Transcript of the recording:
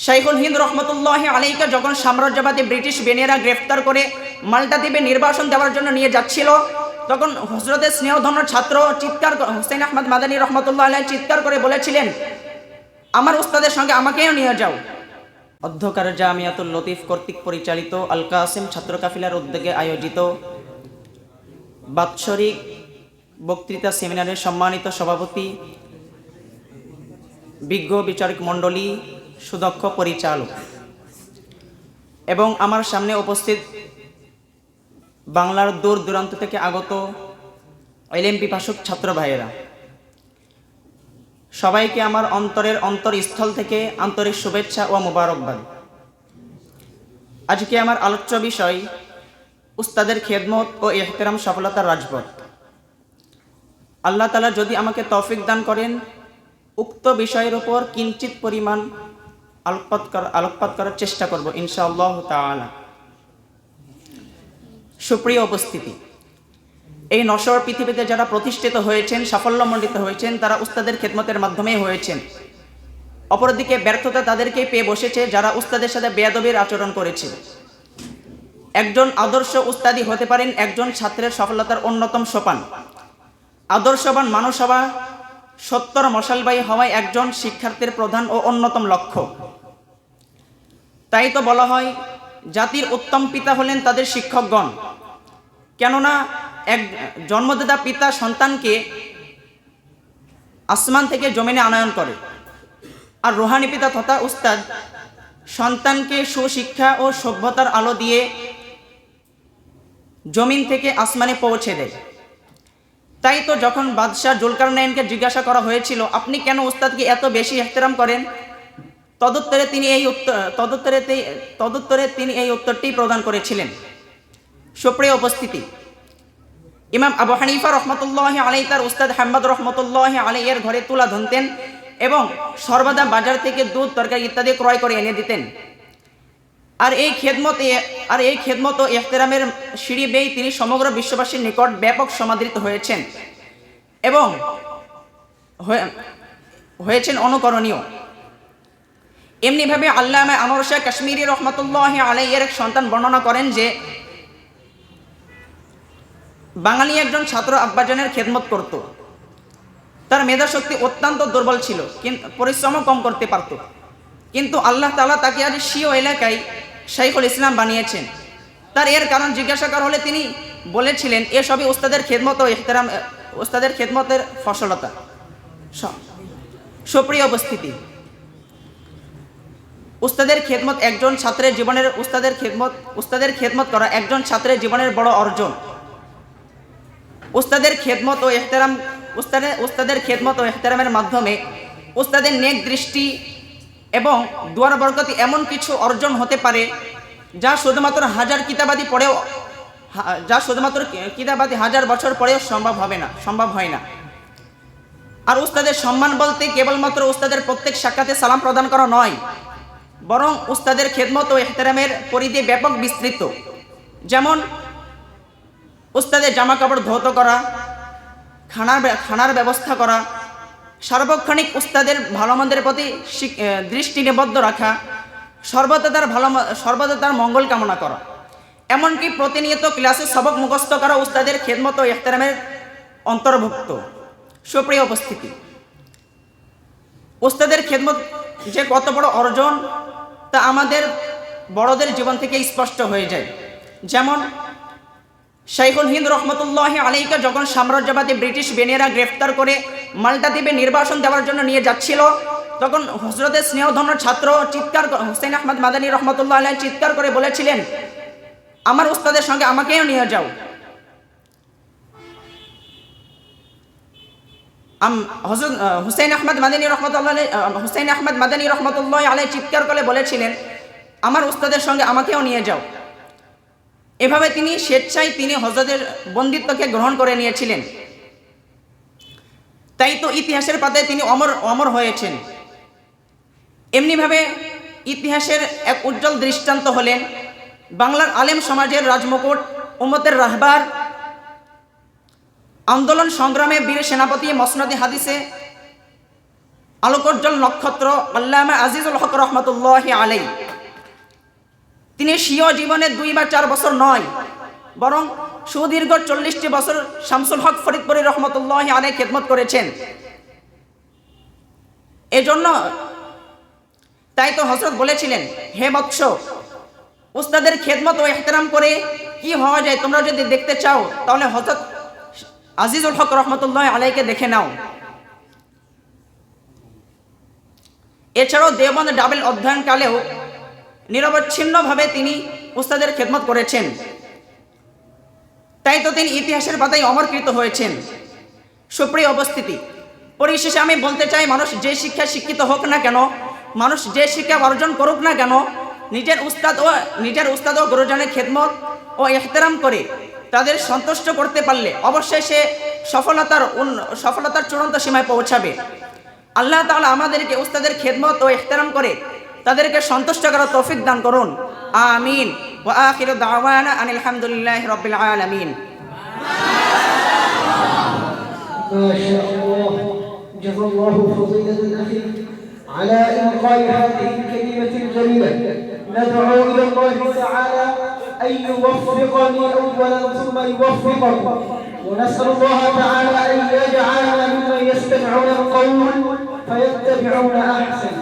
শাইখুল হিন্দ রহমতুল্লাহ আলাইকে যখন সাম্রাজ্যবাদী ব্রিটিশ বেনিয়ারা গ্রেফতার করে মাল্টা দ্বীপে নির্বাসন দেওয়ার জন্য নিয়ে যাচ্ছিল, তখন হযরতের স্নেহধন্য ছাত্র হুসাইন আহমদ মাদানী রহমতুল্লাহ আলাইহি চিৎকার করে বলেছিলেন, আমার উস্তাদের সঙ্গে আমাকেও নিয়ে যাও। অধ্যকার জামিয়াতুল লতিফ কর্তৃক পরিচালিত আল কাসিম ছাত্র কাফিলার উদ্যোগে আয়োজিত বাৎসরিক বক্তৃতা সেমিনারের সম্মানিত সভাপতি, বিজ্ঞ বিচারক মণ্ডলী, সুদক্ষ পরিচালক এবং আমার সামনে উপস্থিত বাংলার দূর দূরান্ত থেকে আগত ইলম পিপাসুক ছাত্র ভাইয়েরা, সবাইকে আমার অন্তরের অন্তরস্থল থেকে আন্তরিক শুভেচ্ছা ও মোবারকবাদ। আজকে আমার আলোচ্য বিষয় উস্তাদের খেদমত ও ইহতিরাম সফলতার রাজপথ। আল্লাহ তাআলা যদি আমাকে তৌফিক দান করেন, উক্ত বিষয়ের উপর কিঞ্চিত পরিমাণ আলোকপাত করার চেষ্টা করব ইনশাআল্লাহ তাআলা। সুপ্রিয় উপস্থিতি, এই নশ্বর পৃথিবীতে যারা প্রতিষ্ঠিত হয়েছেন, সাফল্যমণ্ডিত হয়েছেন, তারা উস্তাদের খেদমতের মাধ্যমেই হয়েছেন। অপরদিকে ব্যর্থতা তাদেরকেই পেয়ে বসেছে যারা উস্তাদের সাথে বেয়াদবির আচরণ করেছে। একজন আদর্শ উস্তাদি হতে পারেন একজন ছাত্রের সফলতার অন্যতম সোপান। আদর্শবান মানুষ হওয়া, সত্তর মশালবাহী হওয়াই একজন শিক্ষার্থীর প্রধান ও অন্যতম লক্ষ্য। তাই তো বলা হয়, জাতির উত্তম পিতা হলেন তাদের শিক্ষকগণ। কেননা এক জন্মদাতা পিতা সন্তানকে আসমান থেকে জমিনে আনয়ন করে, আর রুহানি পিতা তথা উস্তাদ সন্তানকে সুশিক্ষা ও সভ্যতার আলো দিয়ে জমিন থেকে আসমানে পৌঁছে দেয়। তাই তো যখন বাদশাহ জুলকারনাইনকে জিজ্ঞাসা করা হয়েছিল, আপনি কেন উস্তাদকে এত বেশি ইহতিরাম করেন, তদুত্তরে তিনি এই উত্তরটি প্রদান করেছিলেন। সুপ্রিয় উপস্থিতি, ইমাম আবু হানিফা রহমতুল্লাহ আলাইহি তার উস্তাদ হাম্মাদ রহমতুল্লাহ আলাইহি এর ঘরে তুলা ধনতেন এবং সর্বদা বাজার থেকে দুধ, তরকারি ইত্যাদি ক্রয় করে এনে দিতেন। আর এই খেদমত ও ইহতিরামের সিঁড়ি বেয়ে তিনি সমগ্র বিশ্ববাসীর নিকট ব্যাপক সমাদৃত হয়েছেন এবং হয়েছেন অনুকরণীয়। এমনিভাবে আল্লামা আনোয়ার শাহ কাশ্মীরি রহমতুল্লাহ আলাইহি এর এক সন্তান বর্ণনা করেন যে, বাঙালি একজন ছাত্র আব্বাজানের খেদমত করত। তার মেধাশক্তি অত্যন্ত দুর্বল ছিল, কিন্তু পরিশ্রমও কম করতে পারত। কিন্তু আল্লাহ তাআলা তাকে আজ স্বীয় এলাকায় শাইখুল ইসলাম বানিয়েছেন। তার এর কারণ জিজ্ঞাসা করা হলে তিনি বলেছিলেন, এসবই উস্তাদের খেদমত ও ইহতিরাম, উস্তাদের খেদমতের ফসলতা। সুপ্রিয় উপস্থিতি, উস্তাদের খেদমত একজন ছাত্রের জীবনের উস্তাদের খেদমত করা একজন ছাত্রের জীবনের বড় অর্জন। উস্তাদের খেদমত ও ইহতিরামের মাধ্যমে উস্তাদের নেক দৃষ্টি এবং দুয়ার বরকতি এমন কিছু অর্জন হতে পারে যা শুধুমাত্র কিতাবাদি হাজার বছর পরেও সম্ভব হয় না। আর উস্তাদের সম্মান বলতে কেবলমাত্র উস্তাদের প্রত্যেক সাক্ষাতে সালাম প্রদান করা নয়, বরং উস্তাদের খেদমত ও ইহতিরামের পরিধি ব্যাপক বিস্তৃত। যেমন উস্তাদের জামা কাপড় ধৌত করা, খানার ব্যবস্থা করা, সার্বক্ষণিক উস্তাদের ভালো মন্দের প্রতি দৃষ্টি নিবদ্ধ রাখা, সর্বদা তার মঙ্গল কামনা করা, এমনকি প্রতিনিয়ত ক্লাসে সবক মুখস্থ করা উস্তাদের খেদমত ও ইহতিরামের অন্তর্ভুক্ত। সুপ্রিয় উপস্থিতি, উস্তাদের খেদমত যে কত বড় অর্জন তা আমাদের বড়দের জীবন থেকে স্পষ্ট হয়ে যায়। যেমন শাইখুল হিন্দ রহমতুল্লাহ আলাইকে যখন সাম্রাজ্যবাদী ব্রিটিশ বেনিয়ারা গ্রেফতার করে মাল্টা দ্বীপে নির্বাসন দেওয়ার জন্য নিয়ে যাচ্ছিল, তখন হযরতের স্নেহধন্য ছাত্র হুসাইন আহমদ মাদানী রহমতুল্লাহ আলাইহি চিৎকার করে বলেছিলেন, আমার উস্তাদের সঙ্গে আমাকেও নিয়ে যাও। হুসাইন আহমদ মাদানী রহমতুল্লাহ আলাইহি চিৎকার করে বলেছিলেন, আমার উস্তাদের সঙ্গে আমাকেও নিয়ে যাও। এভাবে তিনি স্বেচ্ছায় হযরতের বন্দিত্বকে গ্রহণ করে নিয়েছিলেন। তাই তো ইতিহাসের পাতায় তিনি অমর হয়েছেন। এমনিভাবে ইতিহাসের এক উজ্জ্বল দৃষ্টান্ত হলেন বাংলার আলেম সমাজের রাজমুকুট, উম্মতের রাহবার, আন্দোলন সংগ্রামে বীর সেনাপতি, মসনদে হাদিসে আলোকোজ্জ্বল নক্ষত্র আল্লামা আজিজুল হক রহমতুল্লাহি আলাই, তিনি স্বীয় জীবনে 2 বা 4 বছর নয়, বরং সুদীর্ঘ 40টি বছর শামসুল হক ফরিদপুরি রহমতুল্লাহি আলাই খেদমত করেছেন। এজন্য তাই তো হযরত বলেছিলেন, হে বৎস, উস্তাদের খেদমত ও ইহতিরাম করে কি হওয়া যায় তোমরা যদি দেখতে চাও তাহলে হযরত আজিজুল হক রহমতুল্লাহি আলাইকে দেখে নাও। এছাড়াও দেওবন্দ ডাবল অধ্যয়নকালেও নিরবচ্ছিন্নভাবে তিনি উস্তাদের খেদমত করেছেন, তাই তো তিনি ইতিহাসের পাতায় অমরকৃত হয়েছেন। সুপ্রিয় উপস্থিতি, পরিশেষে আমি বলতে চাই, মানুষ যে শিক্ষায় শিক্ষিত হোক না কেন, মানুষ যে শিক্ষা অর্জন করুক না কেন, নিজের উস্তাদ ও গুরুজনের খেদমত ও ইহতিরাম করে তাদের সন্তুষ্ট করতে পারলে অবশ্যই সে সফলতার চূড়ান্ত সীমায় পৌঁছাবে। আল্লাহ তাআলা আমাদেরকে উস্তাদের খেদমত ও ইহতিরাম করে তাদেরকে সন্তুষ্ট করার তৌফিক দান করুন। আমিন। ওয়া আখিরু দাওয়ানা আনিল হামদুলিল্লাহি রাব্বিল আলামিন। মাশাআল্লাহ, জাযাল্লাহু ফাযিলাতুল আখি على إلقاء هذه الكلمة الجليلة. ندعو إلى الله تعالى أن يوفقني أولا ثم يوفقكم، ونسأل الله تعالى أن يجعلنا ممن يستمعون القول فيتبعون أحسن.